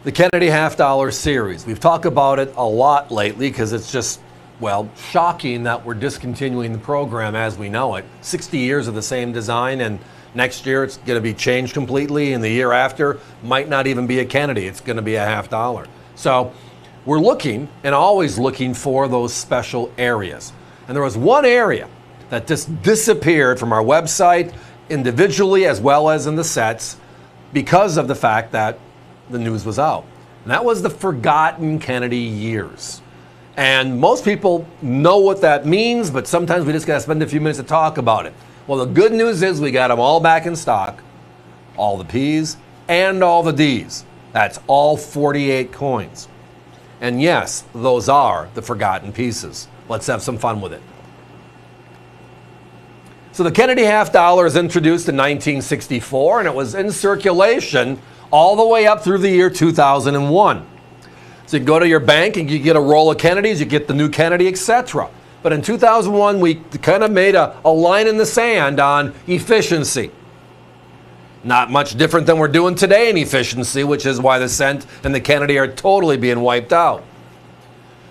The Kennedy half-dollar series. We've talked about it a lot lately because it's just, well, shocking that we're discontinuing the program as we know it. 60 years of the same design, and next year it's going to be changed completely, and the year after might not even be a Kennedy. It's going to be a half-dollar. So we're looking and always looking for those special areas. And there was one area that just disappeared from our website individually as well as in the sets because of the fact that the news was out. And that was the forgotten Kennedy years. And most people know what that means, but sometimes we just got to spend a few minutes to talk about it. Well, the good news is we got them all back in stock, all the P's and all the D's. That's all 48 coins. And yes, those are the forgotten pieces. Let's have some fun with it. So the Kennedy half-dollar is introduced in 1964, and it was in circulation all the way up through the year 2001. So you go to your bank and you get a roll of Kennedys, you get the new Kennedy, etc. But in 2001, we kind of made a line in the sand on efficiency. Not much different than we're doing today in efficiency, which is why the cent and the Kennedy are totally being wiped out.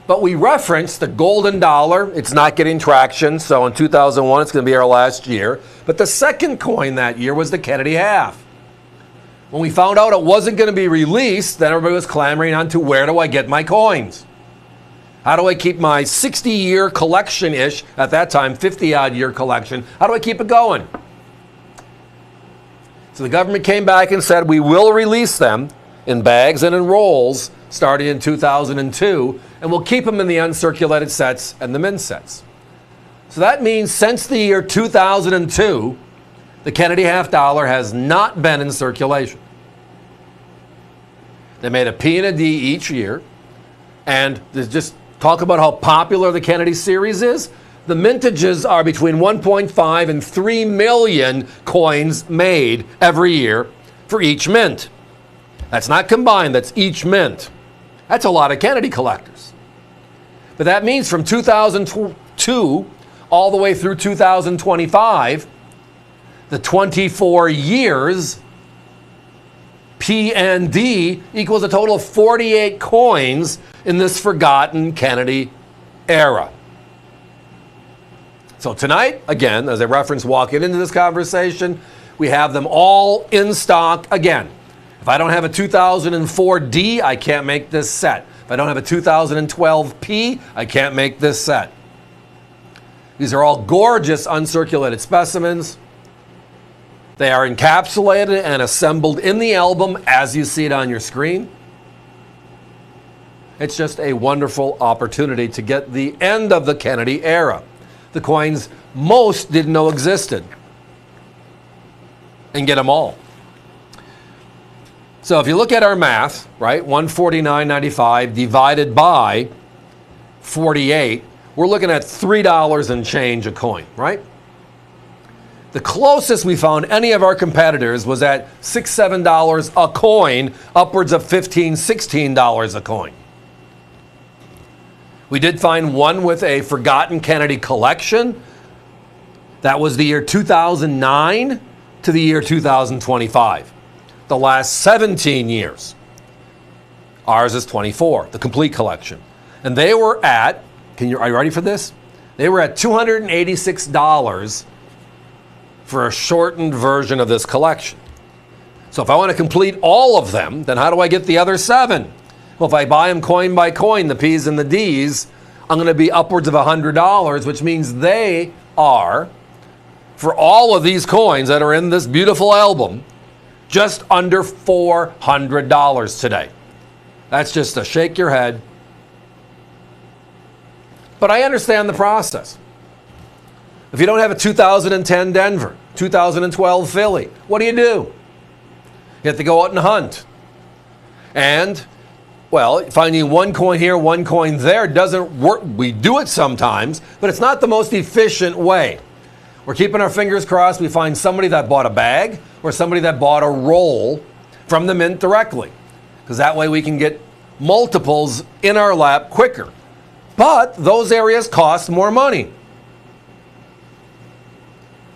But we referenced the golden dollar. It's not getting traction, so in 2001, it's going to be our last year. But the second coin that year was the Kennedy half. When we found out it wasn't going to be released, then everybody was clamoring on to where do I get my coins? How do I keep my 60-year collection-ish, at that time 50-odd year collection, how do I keep it going? So the government came back and said we will release them in bags and in rolls starting in 2002, and we'll keep them in the uncirculated sets and the mint sets. So that means since the year 2002, the Kennedy half-dollar has not been in circulation. They made a P and a D each year, and just talk about how popular the Kennedy series is. The mintages are between 1.5 and 3 million coins made every year for each mint. That's not combined, that's each mint. That's a lot of Kennedy collectors. But that means from 2002 all the way through 2025, the 24 years, P and D equals a total of 48 coins in this forgotten Kennedy era. So tonight, again, as I referenced walking into this conversation, we have them all in stock again. If I don't have a 2004 D, I can't make this set. If I don't have a 2012 P, I can't make this set. These are all gorgeous uncirculated specimens. They are encapsulated and assembled in the album as you see it on your screen. It's just a wonderful opportunity to get the end of the Kennedy era. The coins most didn't know existed. And get them all. So if you look at our math, right, 149.95 divided by 48, we're looking at $3 and change a coin, right? The closest we found any of our competitors was at $6, $7 a coin, upwards of $15, $16 a coin. We did find one with a forgotten Kennedy collection. That was the year 2009 to the year 2025. The last 17 years. Ours is 24, the complete collection. And they were at, are you ready for this? They were at $286 for a shortened version of this collection. So if I want to complete all of them, then how do I get the other 7? Well, if I buy them coin by coin, the P's and the D's, I'm going to be upwards of $100, which means they are, for all of these coins that are in this beautiful album, just under $400 today. That's just a shake your head. But I understand the process. If you don't have a 2010 Denver, 2012 Philly, what do? You have to go out and hunt. And, well, finding one coin here, one coin there doesn't work. We do it sometimes, but it's not the most efficient way. We're keeping our fingers crossed we find somebody that bought a bag or somebody that bought a roll from the mint directly, because that way we can get multiples in our lap quicker. But those areas cost more money.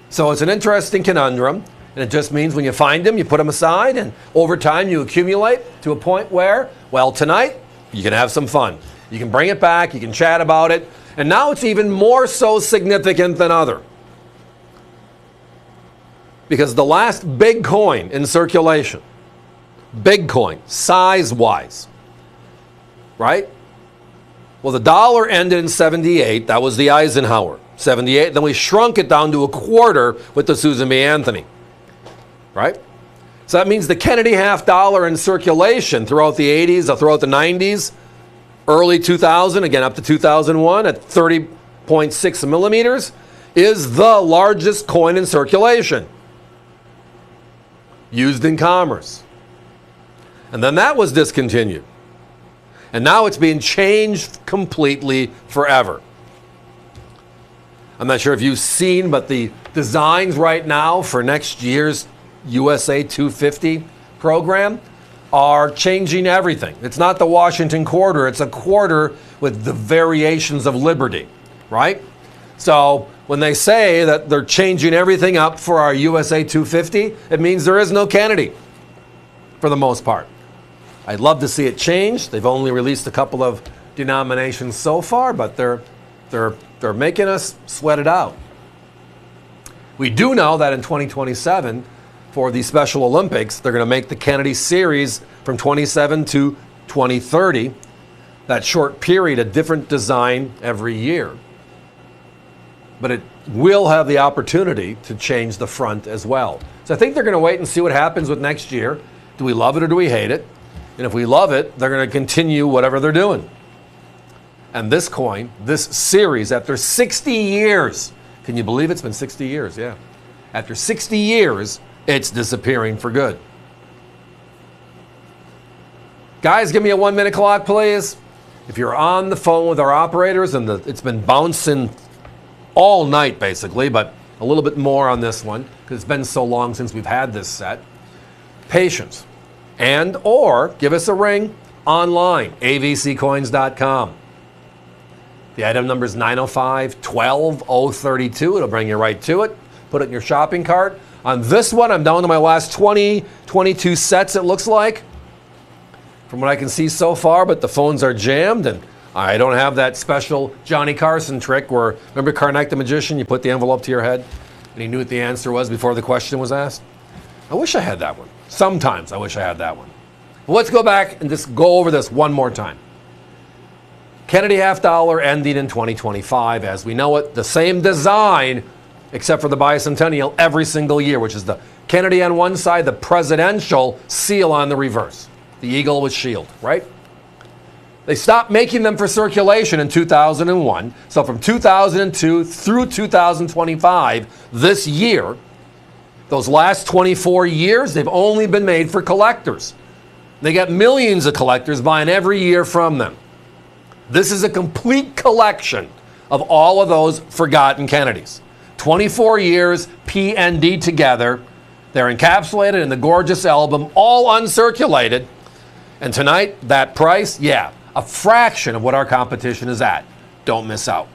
So it's an interesting conundrum. And it just means when you find them, you put them aside, and over time you accumulate to a point where, well, tonight you can have some fun. You can bring it back, you can chat about it, and now it's even more so significant than other. Because the last big coin in circulation, big coin, size-wise, right? Well, the dollar ended in 78. That was the Eisenhower. 78. Then we shrunk it down to a quarter with the Susan B. Anthony. Right? So that means the Kennedy half dollar in circulation throughout the 80s, throughout the 90s, early 2000, again up to 2001 at 30.6 millimeters, is the largest coin in circulation. Used in commerce. And then that was discontinued. And now it's being changed completely forever. I'm not sure if you've seen, but the designs right now for next year's USA 250 program are changing everything. It's not the Washington quarter, it's a quarter with the variations of liberty, right? So when they say that they're changing everything up for our USA 250, it means there is no Kennedy for the most part. I'd love to see it change. They've only released a couple of denominations so far, but they're making us sweat it out. We do know that in 2027, for the Special Olympics, they're going to make the Kennedy series from 27 to 2030. That short period, a different design every year. But it will have the opportunity to change the front as well. So I think they're going to wait and see what happens with next year. Do we love it or do we hate it? And if we love it, they're going to continue whatever they're doing. And this coin, this series, after 60 years, can you believe it's been 60 years? Yeah. After 60 years, it's disappearing for good. Guys, give me a 1 minute clock, please. If you're on the phone with our operators, and it's been bouncing all night, basically, but a little bit more on this one, because it's been so long since we've had this set. Patience. And or give us a ring online, avccoins.com. The item number is 905-12032. It'll bring you right to it. Put it in your shopping cart. On this one, I'm down to my last 22 sets, it looks like, from what I can see so far, but the phones are jammed, and I don't have that special Johnny Carson trick where, remember Karnak the Magician? You put the envelope to your head, and he knew what the answer was before the question was asked. I wish I had that one. Sometimes I wish I had that one. But let's go back and just go over this one more time. Kennedy half dollar ending in 2025 as we know it. The same design, except for the bicentennial, every single year, which is the Kennedy on one side, the presidential seal on the reverse. The eagle with shield, right? They stopped making them for circulation in 2001. So from 2002 through 2025, this year, those last 24 years, they've only been made for collectors. They got millions of collectors buying every year from them. This is a complete collection of all of those forgotten Kennedys. 24 years, P and D together. They're encapsulated in the gorgeous album, all uncirculated. And tonight, that price, yeah, a fraction of what our competition is at. Don't miss out.